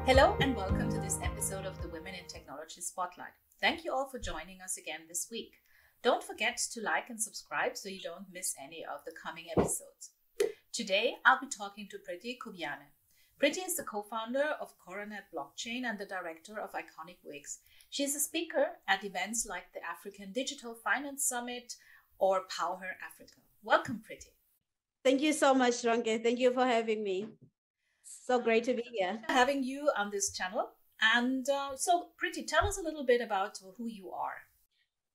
Hello and welcome to this episode of the Women in Technology Spotlight. Thank you all for joining us again this week. Don't forget to like and subscribe so you don't miss any of the coming episodes. Today, I'll be talking to Shadrack Kubyane. Shadrack is the co-founder of Coronet Blockchain and the director of iconic Wigs. She is a speaker at events like the African Digital Finance Summit or Power Her Africa. Welcome, Shadrack. Thank you so much, Ranke. Thank you for having me. So great to be here. Having you on this channel. And so, Shadrack, tell us a little bit about who you are.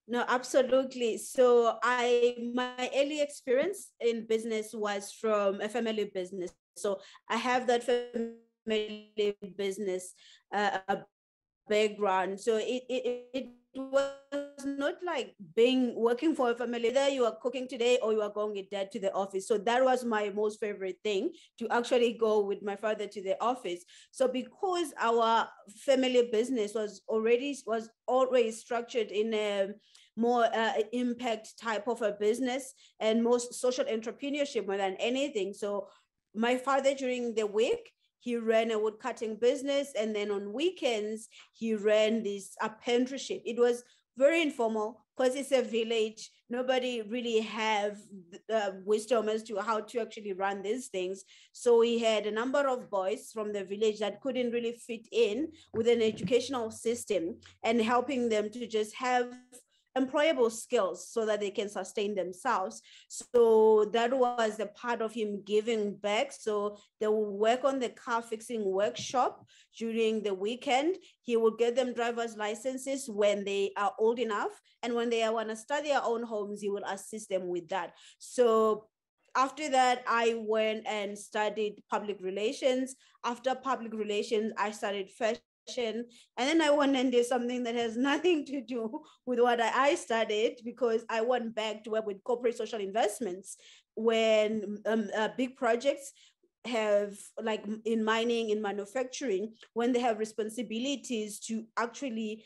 No, absolutely. So my early experience in business was from a family business. So I have that family business background. So it was not like working for a family. Either you are cooking today or you are going with dad to the office. So that was my most favorite thing, to actually go with my father to the office. So because our family business was always structured in a more impact type of a business and most social entrepreneurship more than anything. So my father, during the week, he ran a wood cutting business, and then on weekends he ran this apprenticeship. It was very informal because it's a village. Nobody really have wisdom as to how to actually run these things. So he had a number of boys from the village that couldn't really fit in with an educational system, and helping them to just have employable skills so that they can sustain themselves. So that was the part of him giving back. So they will work on the car fixing workshop during the weekend. He will get them driver's licenses when they are old enough. And when they want to start their own homes, he will assist them with that. So after that, I went and studied public relations. After public relations, I studied fashion. And then I went and did something that has nothing to do with what I studied, because I went back to work with corporate social investments when big projects have, like in mining, in manufacturing, when they have responsibilities to actually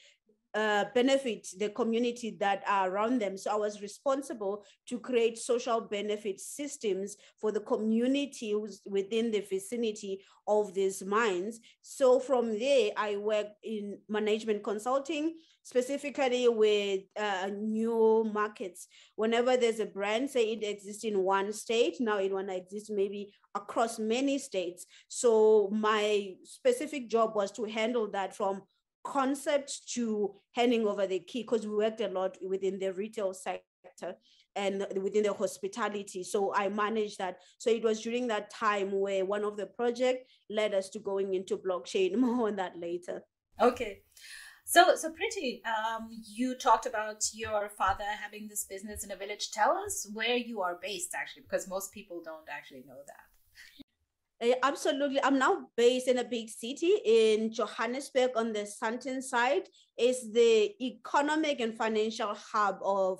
benefit the community that are around them. So I was responsible to create social benefit systems for the community who's within the vicinity of these mines. So from there, I worked in management consulting, specifically with new markets. Whenever there's a brand, say it exists in one state, now it want to exist maybe across many states. So my specific job was to handle that from concept to handing over the key, because we worked a lot within the retail sector and within the hospitality. So I managed that. So it was during that time where one of the projects led us to going into blockchain. More on that later. Okay. So Shadrack, you talked about your father having this business in a village. Tell us where you are based, actually, because most people don't actually know that. Absolutely. I'm now based in a big city in Johannesburg on the Sandton side. It's the economic and financial hub of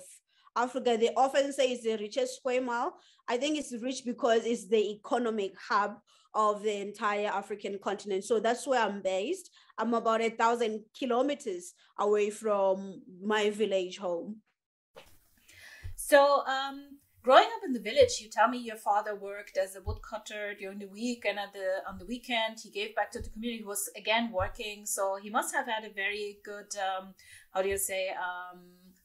Africa. They often say it's the richest square mile. I think it's rich because it's the economic hub of the entire African continent. So that's where I'm based. I'm about 1,000 kilometers away from my village home. So, growing up in the village, you tell me your father worked as a woodcutter during the week, and on the weekend he gave back to the community. He was again working, so he must have had a very good,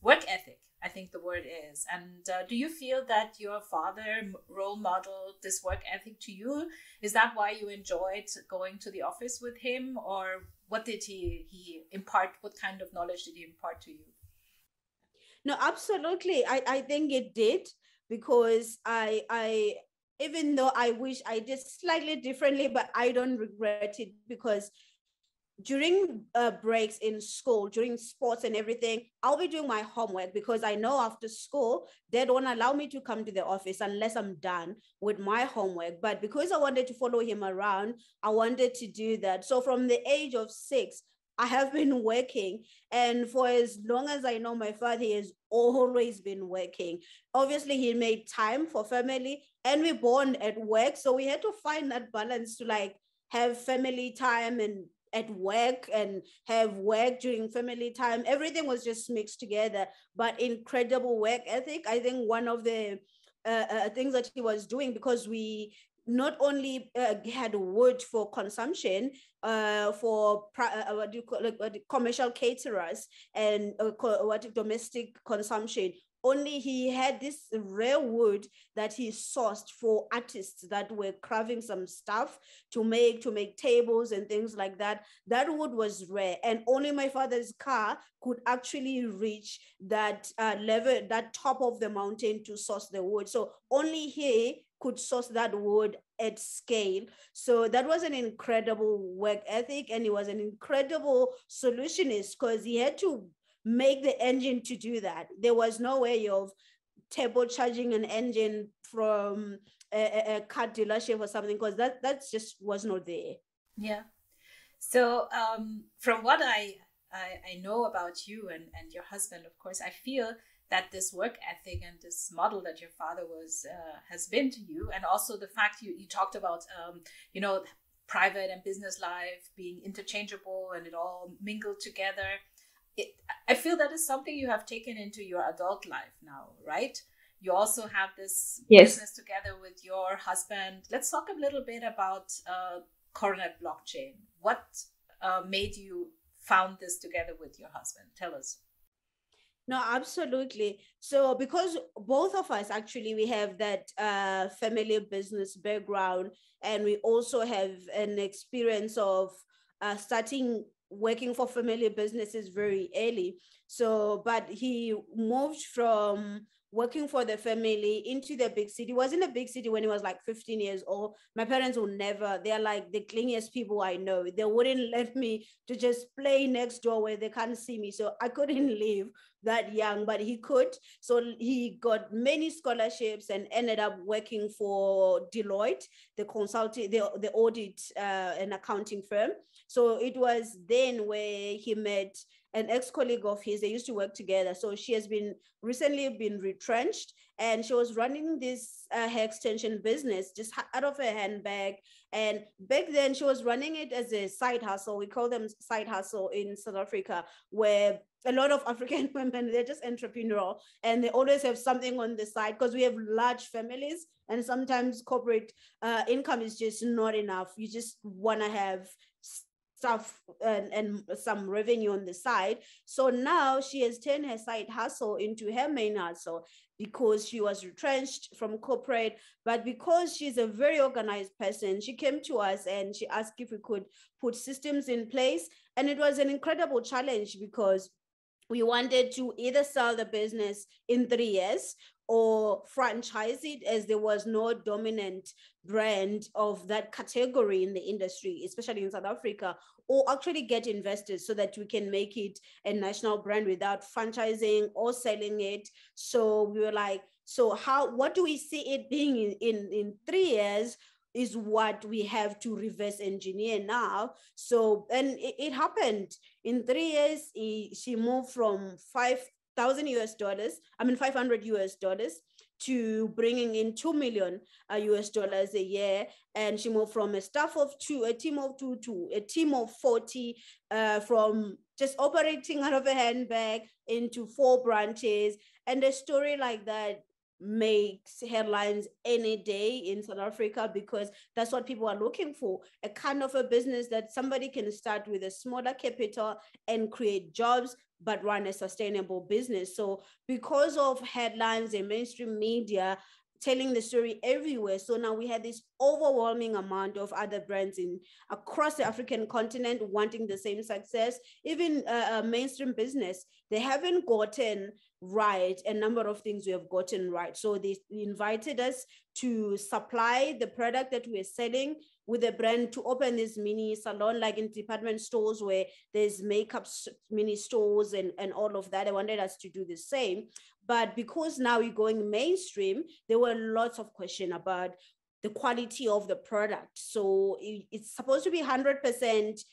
work ethic, I think the word is. And do you feel that your father role modeled this work ethic to you? Is that why you enjoyed going to the office with him, or what did he impart? What kind of knowledge did he impart to you? No, absolutely. I think it did, because I even though I wish I did slightly differently, but I don't regret it, because during breaks in school, during sports and everything, I'll be doing my homework, because I know after school, they don't allow me to come to the office unless I'm done with my homework. But because I wanted to follow him around, I wanted to do that. So from the age of 6, I have been working. And for as long as I know my father, he has always been working. Obviously, he made time for family, and we born at work. So we had to find that balance to like have family time and at work and have work during family time. Everything was just mixed together, but incredible work ethic. I think one of the things that he was doing, because we not only had wood for consumption, for what do you call, like, commercial caterers and domestic consumption. Only he had this rare wood that he sourced for artists that were carving some stuff to make tables and things like that. That wood was rare, and only my father's car could actually reach that level, that top of the mountain, to source the wood. So only he could source that wood at scale. So that was an incredible work ethic, and he was an incredible solutionist because he had to make the engine to do that. There was no way of turbocharging an engine from a car dealership or something, because that just was not there. Yeah. So from what I know about you and your husband, of course, I feel that this work ethic and this model that your father was has been to you, and also the fact you talked about, you know, private and business life being interchangeable and it all mingled together. I feel that is something you have taken into your adult life now, right? You also have this business together with your husband. Let's talk a little bit about Coronet Blockchain. What made you found this together with your husband? Tell us. No, absolutely. So because both of us, actually, we have that family business background, and we also have an experience of starting working for family businesses very early. So, but he moved from working for the family into the big city. He was in a big city when he was like 15 years old. My parents will never, they're like the clingiest people I know. They wouldn't let me to just play next door where they can't see me. So I couldn't leave that young, but he could. So he got many scholarships and ended up working for Deloitte, the consulting, the audit and accounting firm. So it was then where he met an ex-colleague of his. They used to work together. So she has been recently been retrenched, and she was running this hair extension business just out of her handbag. And back then she was running it as a side hustle. We call them side hustle in South Africa, where a lot of African women, they're just entrepreneurial and they always have something on the side because we have large families, and sometimes corporate income is just not enough. You just want to have stuff and some revenue on the side. So now she has turned her side hustle into her main hustle because she was retrenched from corporate. But because she's a very organized person, she came to us and she asked if we could put systems in place. And it was an incredible challenge because we wanted to either sell the business in 3 years or franchise it, as there was no dominant brand of that category in the industry, especially in South Africa, or actually get investors so that we can make it a national brand without franchising or selling it. So we were like, so what do we see it being in 3 years is what we have to reverse engineer now. So, and it happened in 3 years. She moved from $500 US, to bringing in $2 million US a year. And she moved from a team of two to a team of 40, from just operating out of a handbag into 4 branches. And a story like that makes headlines any day in South Africa, because that's what people are looking for, a kind of a business that somebody can start with a smaller capital and create jobs but run a sustainable business. So because of headlines and mainstream media telling the story everywhere, so now we had this overwhelming amount of other brands across the African continent wanting the same success. Even mainstream business, they haven't gotten right a number of things we have gotten right. So they invited us to supply the product that we're selling with a brand, to open this mini salon, like in department stores where there's makeup mini stores and all of that. They wanted us to do the same. But because now we're going mainstream, there were lots of questions about the quality of the product. So it's supposed to be 100%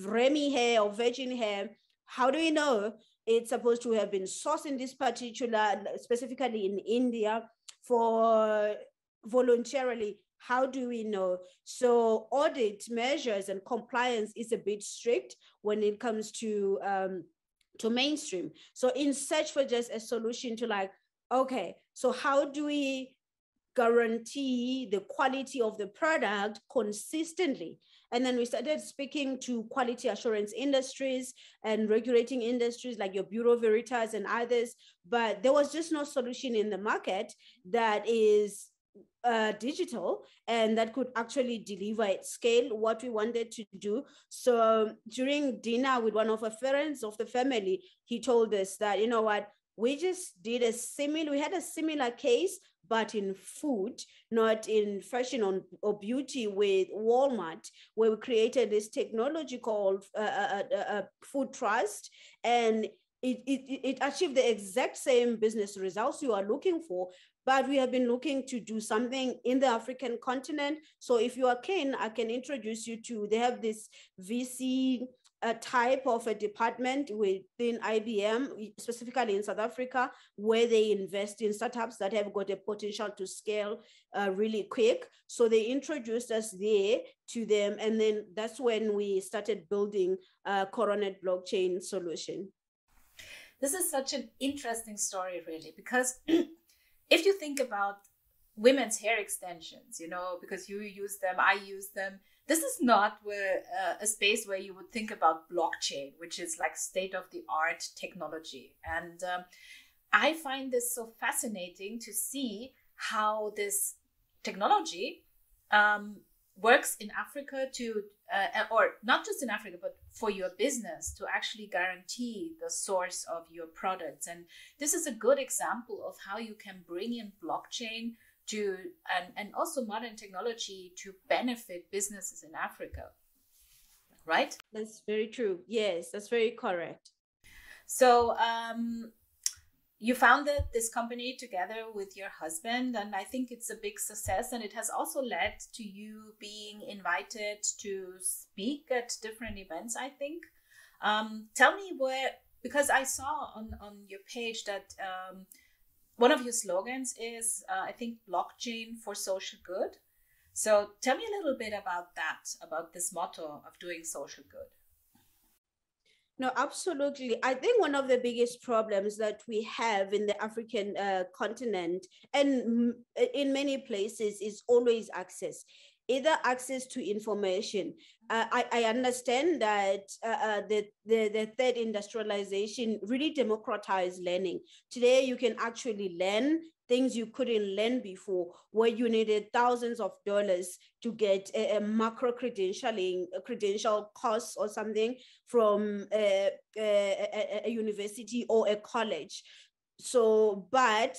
Remy hair or virgin hair. How do we know? It's supposed to have been sourced in this particular, specifically in India, for voluntarily. How do we know? So audit measures and compliance is a bit strict when it comes to mainstream. So in search for just a solution to like, okay, so how do we guarantee the quality of the product consistently. And then we started speaking to quality assurance industries and regulating industries like your Bureau Veritas and others, but there was just no solution in the market that is digital and that could actually deliver at scale what we wanted to do. So during dinner with one of the friends of the family, he told us that, you know what, we had a similar case, but in food, not in fashion or beauty, with Walmart, where we created this technology called Food Trust, and it achieved the exact same business results you are looking for. But we have been looking to do something in the African continent. So if you are keen, I can introduce you to, they have this VC type of a department within IBM, specifically in South Africa, where they invest in startups that have got a potential to scale really quick. So they introduced us there to them. And then that's when we started building a Coronet Blockchain solution. This is such an interesting story, really, because if you think about women's hair extensions, you know, because you use them, I use them, this is not a space where you would think about blockchain, which is like state-of-the-art technology. And I find this so fascinating to see how this technology works in Africa to, or not just in Africa, but for your business to actually guarantee the source of your products. And this is a good example of how you can bring in blockchain to, and also modern technology to benefit businesses in Africa, right? That's very true. Yes, that's very correct. So you founded this company together with your husband, and I think it's a big success, and it has also led to you being invited to speak at different events, I think. Tell me where, because I saw on your page that one of your slogans is, I think, blockchain for social good. So tell me a little bit about that, about this motto of doing social good. No, absolutely. I think one of the biggest problems that we have in the African continent and in many places is always access. Either access to information. I understand that the third industrialization really democratized learning. Today, you can actually learn things you couldn't learn before, where you needed thousands of dollars to get a macro credential course or something from a university or a college. So, but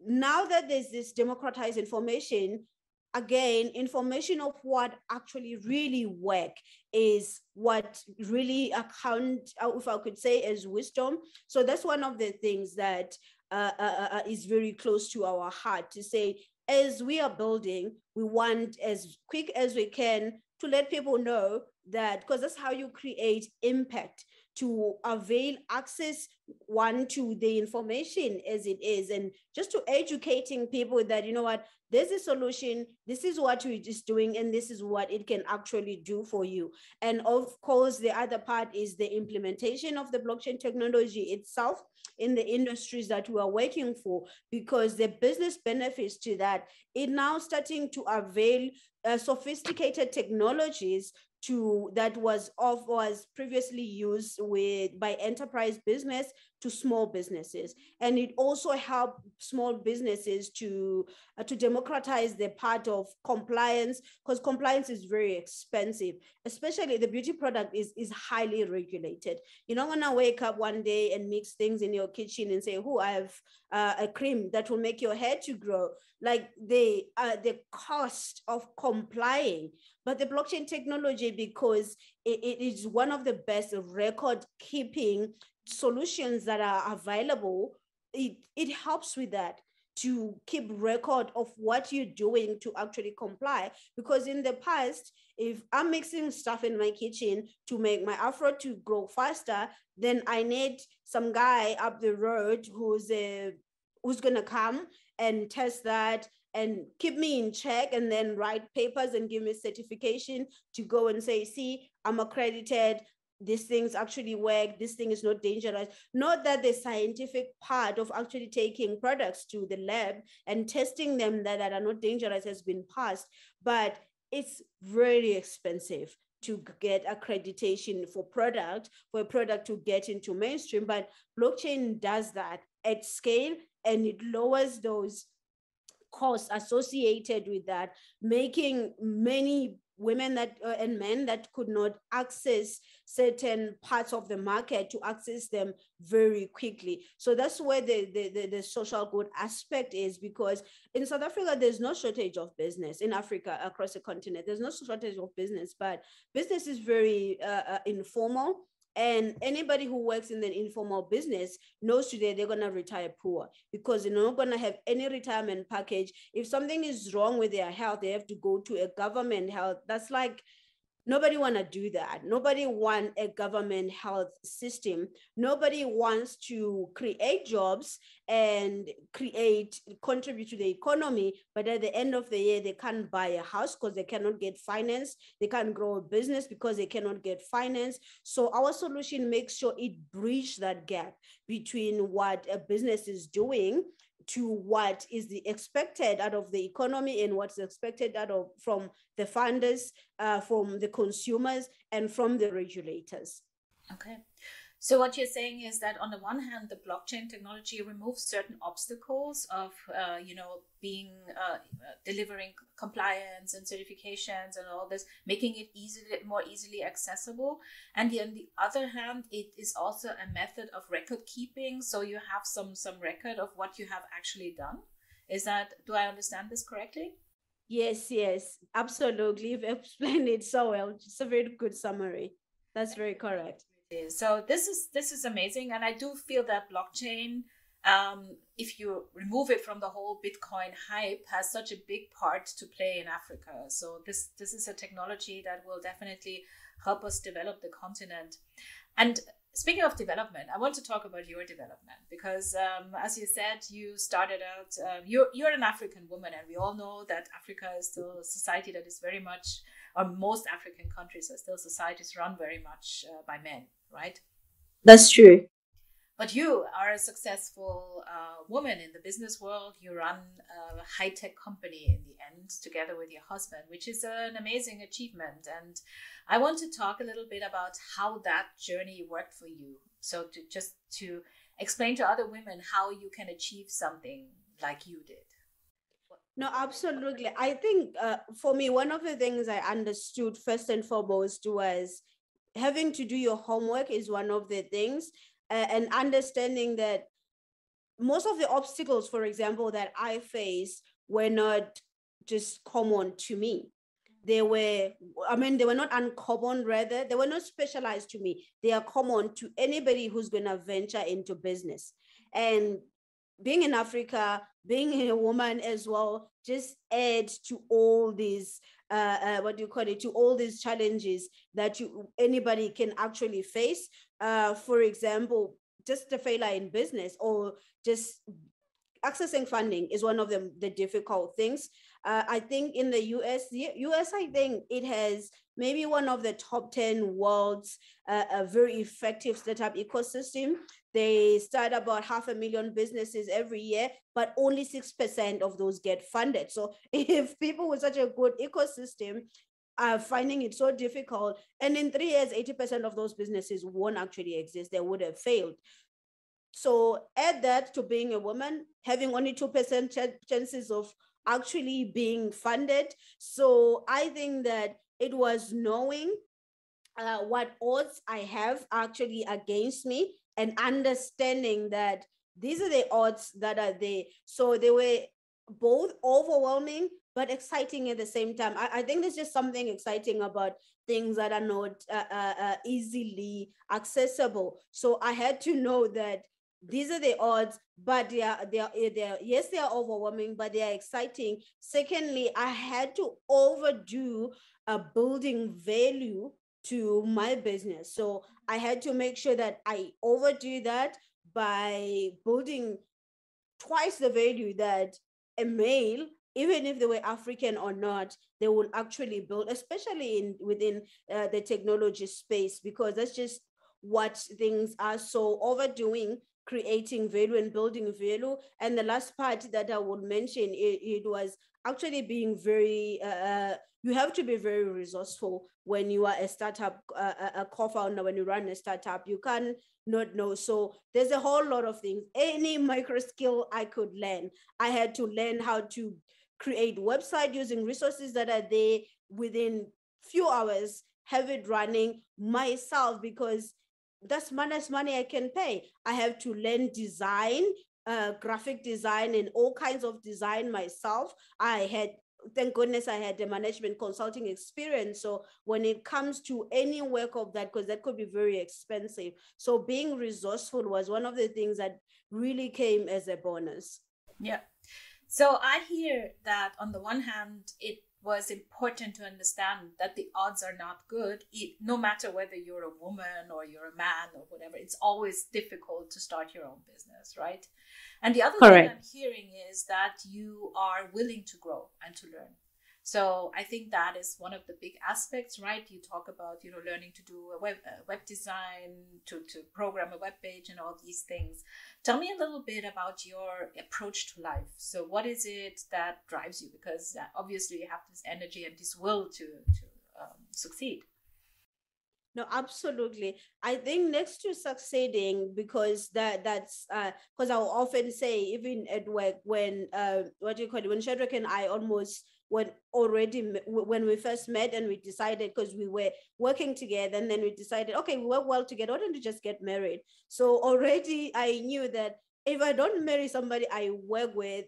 now that there's this democratized information, again, information of what actually really work is what really account, if I could say, as wisdom. So that's one of the things that is very close to our heart, to say, as we are building, we want as quick as we can to let people know that, because that's how you create impact, to avail access, one, to the information as it is, and just to educating people that, you know what, there's a solution, this is what we're just doing, and this is what it can actually do for you. And of course, the other part is the implementation of the blockchain technology itself in the industries that we are working for, because the business benefits to that, it now starting to avail sophisticated technologies to that was previously used by enterprise business to small businesses. And it also helped small businesses to democratize the part of compliance, because compliance is very expensive, especially the beauty product is highly regulated. You don't want to wake up one day and mix things in your kitchen and say, oh, I have a cream that will make your hair to grow. Like the cost of complying. But the blockchain technology, because it is one of the best record keeping solutions that are available, it helps with that, to keep record of what you're doing to actually comply. Because in the past, if I'm mixing stuff in my kitchen to make my afro to grow faster, then I need some guy up the road who's gonna come and test that and keep me in check, and then write papers and give me certification to go and say, see, I'm accredited, these things actually work, this thing is not dangerous. Not that the scientific part of actually taking products to the lab and testing them that are not dangerous has been passed, but it's very expensive to get accreditation for a product to get into mainstream. But blockchain does that at scale, and it lowers those costs associated with that, making many women that and men that could not access certain parts of the market to access them very quickly. So that's where the social good aspect is, because in South Africa there's no shortage of business. In Africa, across the continent, there's no shortage of business, but business is very informal, and anybody who works in an informal business knows today they're going to retire poor, because they're not going to have any retirement package. If something is wrong with their health, they have to go to a government health. That's like, nobody want to do that. Nobody want a government health system. Nobody wants to create jobs and contribute to the economy, but at the end of the year, they can't buy a house because they cannot get finance. They can't grow a business because they cannot get finance. So our solution makes sure it bridges that gap between what a business is doing to what is the expected out of the economy, and what's expected from the funders, from the consumers, and from the regulators. Okay. So what you're saying is that on the one hand, the blockchain technology removes certain obstacles of, delivering compliance and certifications and all this, making it more easily accessible. And on the other hand, it is also a method of record keeping. So you have some record of what you have actually done. Do I understand this correctly? Yes, absolutely. You've explained it so well. It's a very good summary. That's very correct. So this is amazing, and I do feel that blockchain, if you remove it from the whole Bitcoin hype, has such a big part to play in Africa. So this is a technology that will definitely help us develop the continent. And speaking of development, I want to talk about your development, because as you said, you started out, you're an African woman, and we all know that Africa is still a society that is very much, or most African countries are still societies run very much by men, right? That's true. But you are a successful woman in the business world. You run a high-tech company in the end together with your husband, which is an amazing achievement. And I want to talk a little bit about how that journey worked for you. So to explain to other women how you can achieve something like you did. No, absolutely. I think for me, one of the things I understood first and foremost was having to do your homework is one of the things, and understanding that most of the obstacles, for example, that I faced were not just common to me. They were not uncommon, rather, they were not specialized to me. They are common to anybody who's going to venture into business. And being in Africa, being a woman as well, just adds to all these, to all these challenges that anybody can actually face. For example, just a failure in business, or just accessing funding is one of the difficult things. I think in the US, I think it has maybe one of the top 10 world's a very effective startup ecosystem. They start about 500,000 businesses every year, but only 6% of those get funded. So if people with such a good ecosystem are finding it so difficult, and in 3 years, 80% of those businesses won't actually exist, they would have failed. So add that to being a woman, having only 2% chances of actually being funded. So I think that it was knowing what odds I have actually against me, and understanding that these are the odds that are there. So they were both overwhelming but exciting at the same time. I think there's just something exciting about things that are not easily accessible. So I had to know that these are the odds, but they are overwhelming, but they are exciting. Secondly, I had to overdo building value to my business. So I had to make sure that I overdo that by building twice the value that a male even if they were African or not, they will actually build, especially within the technology space, because that's just what things are. So overdoing creating value and building value. And the last part that I would mention, it was actually being very, you have to be very resourceful when you are a startup, a co-founder, when you run a startup. You can't not know. So there's a whole lot of things. Any micro skill I could learn, I had to learn how to create website using resources that are there within few hours, have it running myself, because that's money I can pay. I have to learn design, graphic design, and all kinds of design myself. I had, thank goodness, I had a management consulting experience. So when it comes to any work of that, because that could be very expensive, so being resourceful was one of the things that really came as a bonus. Yeah. So I hear that on the one hand, it was important to understand that the odds are not good, no matter whether you're a woman or you're a man or whatever. It's always difficult to start your own business, right? And the other thing I'm hearing is that you are willing to grow and to learn. So I think that is one of the big aspects, right? You talk about, learning to do a web design, to program a web page and all these things. Tell me a little bit about your approach to life. So what is it that drives you? Because obviously you have this energy and this will to succeed. No, absolutely. I think next to succeeding, because that's because I'll often say, even at work, when what do you call it, when Shadrack and I almost when we first met and we decided, because we were working together, and then we decided, okay, we work well together, why don't we just get married? So already I knew that if I don't marry somebody I work with,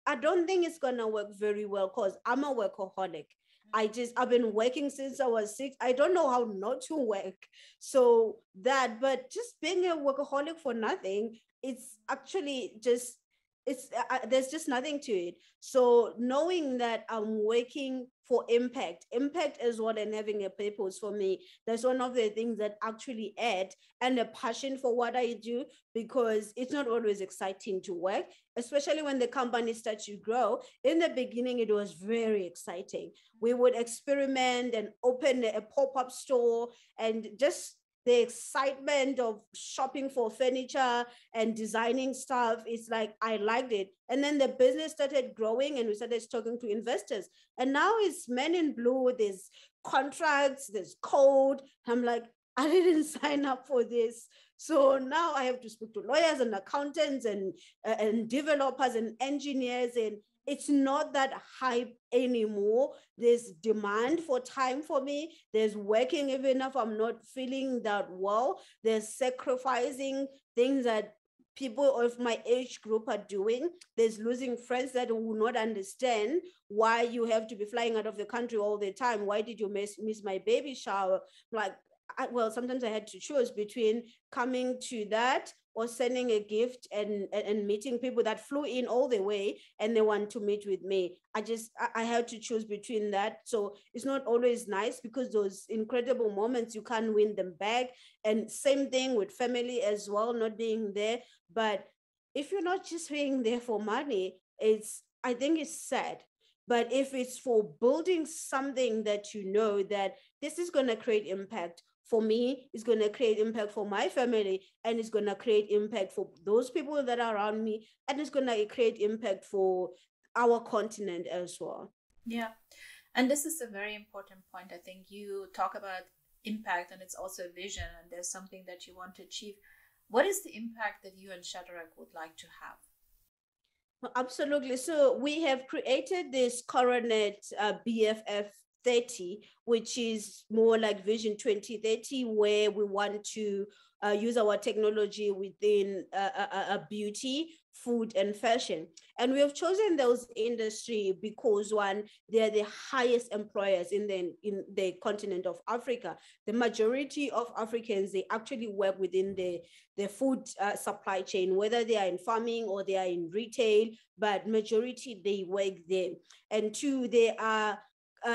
I don't think it's gonna work very well, because I'm a workaholic. I've been working since I was 6. I don't know how not to work. So but just being a workaholic for nothing, it's actually just, there's just nothing to it. So knowing that I'm working for impact as well, and having a purpose, for me, that's one of the things that actually add, and a passion for what I do, because it's not always exciting to work, especially when the company starts to grow. In the beginning, it was very exciting. We would experiment and open a pop-up store, and just the excitement of shopping for furniture and designing stuff, it's like I liked it. And then the business started growing, and we started talking to investors. And now it's men in blue, there's contracts, there's code. I'm like, I didn't sign up for this. So now I have to speak to lawyers and accountants and developers and engineers, and it's not that hype anymore. There's demand for time for me. There's working even if I'm not feeling that well. There's sacrificing things that people of my age group are doing. There's losing friends that will not understand why you have to be flying out of the country all the time. Why did you miss my baby shower? Like, well, sometimes I had to choose between coming to that or sending a gift and meeting people that flew in all the way and they want to meet with me. I had to choose between that. So it's not always nice, because those incredible moments, you can't win them back. And same thing with family as well, not being there. But if you're not just being there for money, I think it's sad. But if it's for building something that you know that this is going to create impact for me, it's going to create impact for my family, and it's going to create impact for those people that are around me, and it's going to create impact for our continent as well. Yeah. And this is a very important point. I think you talk about impact, and it's also a vision, and there's something that you want to achieve. What is the impact that you and Shadrack would like to have? Absolutely. So we have created this Coronet BFF 30, which is more like Vision 2030, where we want to use our technology within beauty, food, and fashion. And we have chosen those industry because, one, they're the highest employers in the continent of Africa. The majority of Africans, they actually work within the food supply chain, whether they are in farming or they are in retail, but majority they work there. And two, they are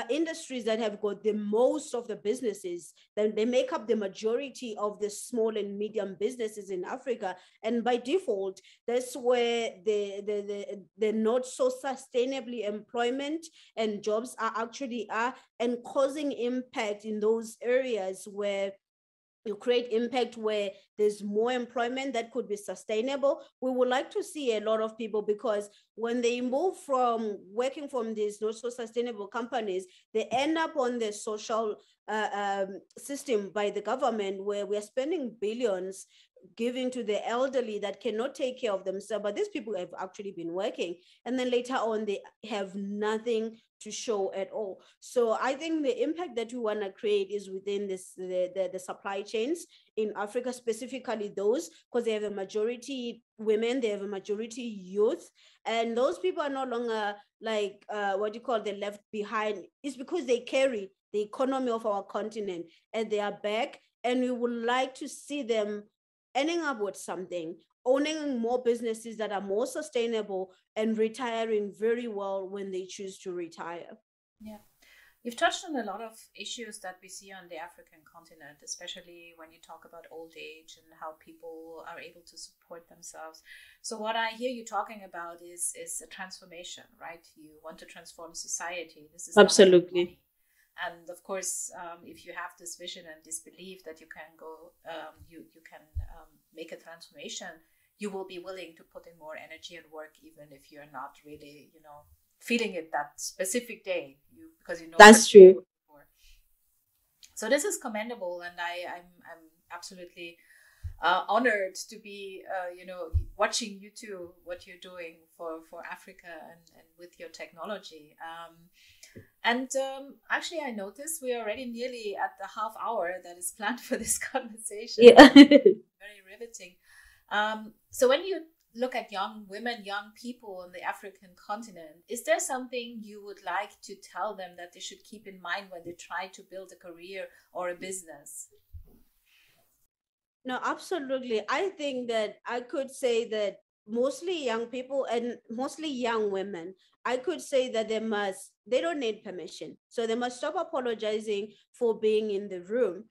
industries that have got the most of the businesses, then they make up the majority of the small and medium businesses in Africa. And by default, that's where the not so sustainably employment and jobs are and causing impact in those areas where you create impact, where there's more employment that could be sustainable. We would like to see a lot of people, because when they move from working from these not so sustainable companies, they end up on the social system by the government, where we're spending billions giving to the elderly that cannot take care of themselves. But these people have actually been working, and then later on they have nothing to show at all. So I think the impact that we want to create is within the supply chains in Africa, specifically those, because they have a majority women, they have a majority youth, and those people are no longer like what you call the left behind. It's because they carry the economy of our continent at their back, and we would like to see them ending up with something, owning more businesses that are more sustainable, and retiring very well when they choose to retire. Yeah. You've touched on a lot of issues that we see on the African continent, especially when you talk about old age and how people are able to support themselves. So what I hear you talking about is a transformation, right? You want to transform society. This is absolutely. And of course, if you have this vision and this belief that you can go, you can make a transformation, you will be willing to put in more energy and work, even if you're not really, feeling it that specific day, because you know that's true. So this is commendable, and I'm absolutely honored to be, watching you two, what you're doing for Africa and with your technology. Actually, I noticed we're already nearly at the half hour that is planned for this conversation. Yeah. Very riveting. So when you look at young women, young people on the African continent, is there something you would like to tell them that they should keep in mind when they try to build a career or a business? No, absolutely. I think that I could say that mostly young people and mostly young women, I could say that they don't need permission. So they must stop apologizing for being in the room,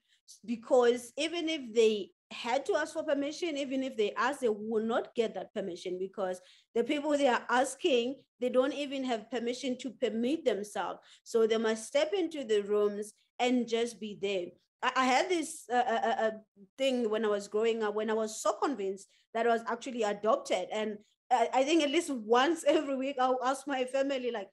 because even if they had to ask for permission, even if they ask, they will not get that permission, because the people they are asking, they don't even have permission to permit themselves. So they must step into the rooms and just be there. I had this thing when I was growing up, when I was so convinced that I was actually adopted. And I think at least once every week, I'll ask my family, like,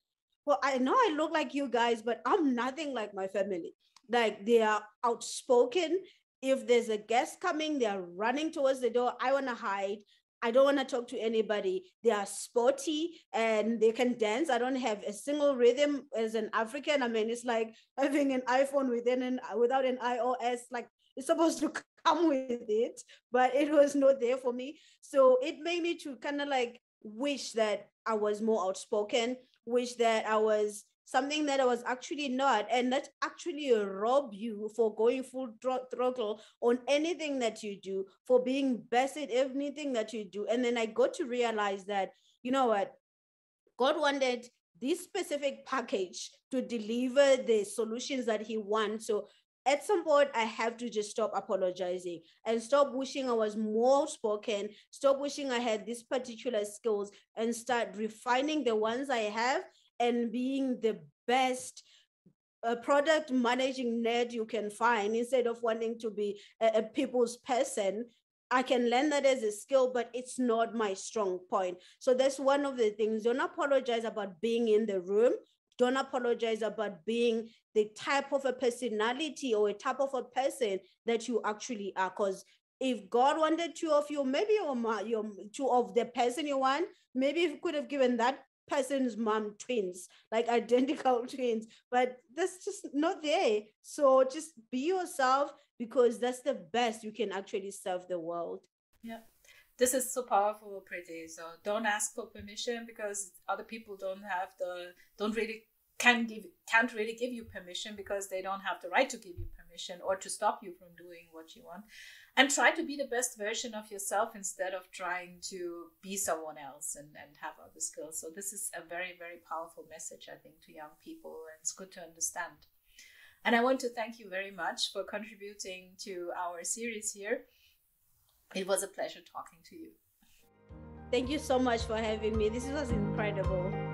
well, I know I look like you guys, but I'm nothing like my family. Like, they are outspoken. If there's a guest coming, they are running towards the door. I want to hide. I don't want to talk to anybody. They are sporty and they can dance. I don't have a single rhythm as an African. I mean, it's like having an iPhone without an iOS. Like, it's supposed to come with it, but it was not there for me. So it made me to kind of like wish that I was more outspoken, wish that I was something that I was actually not, and that actually rob you for going full throttle on anything that you do, for being best at anything that you do. And then I got to realize that, you know what, God wanted this specific package to deliver the solutions that he wants. So at some point, I have to just stop apologizing and stop wishing I was more spoken, stop wishing I had these particular skills, and start refining the ones I have and being the best product managing nerd you can find, instead of wanting to be a people's person. I can learn that as a skill, but it's not my strong point. So that's one of the things. Don't apologize about being in the room. Don't apologize about being the type of a personality or a type of a person that you actually are. Because if God wanted two of you, maybe you're two of the person you want, maybe you could have given that person's mom twins, like identical twins, but that's just not there. So just be yourself, because that's the best you can actually serve the world. Yeah, this is so powerful, Pretty. So don't ask for permission, because other people can't really give you permission, because they don't have the right to give you permission. mission or to stop you from doing what you want. And try to be the best version of yourself instead of trying to be someone else and have other skills. So this is a very, very powerful message, I think, to young people, and it's good to understand. And I want to thank you very much for contributing to our series here. It was a pleasure talking to you. Thank you so much for having me. This was incredible.